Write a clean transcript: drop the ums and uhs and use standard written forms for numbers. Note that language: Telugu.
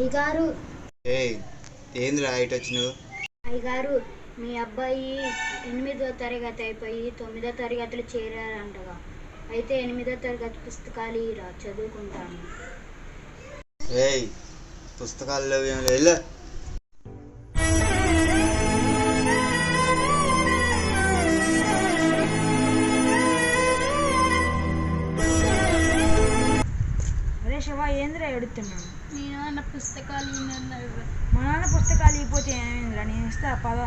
అయ్యగారు ఏయ్ ఏందిరా ఇటు వచ్చినావు? అయ్యగారు మీ అబ్బాయి 8వ తరగతి అయిపోయి 9వ తరగతిలో చేరారంటగా. అయితే 8వ తరగతి పుస్తకాలు ఇరా చదువుకుంటాను. ఏయ్ పుస్తకాల్లో ఏం లేదు. అరే శివ ఏంద్రా ఎడుతున్నాను? మీ నాన్న పుస్తకాలు మా నాన్న పుస్తకాలు ఇవ్వకపోతే ఏమైందిరా? నేను ఇస్తా పద.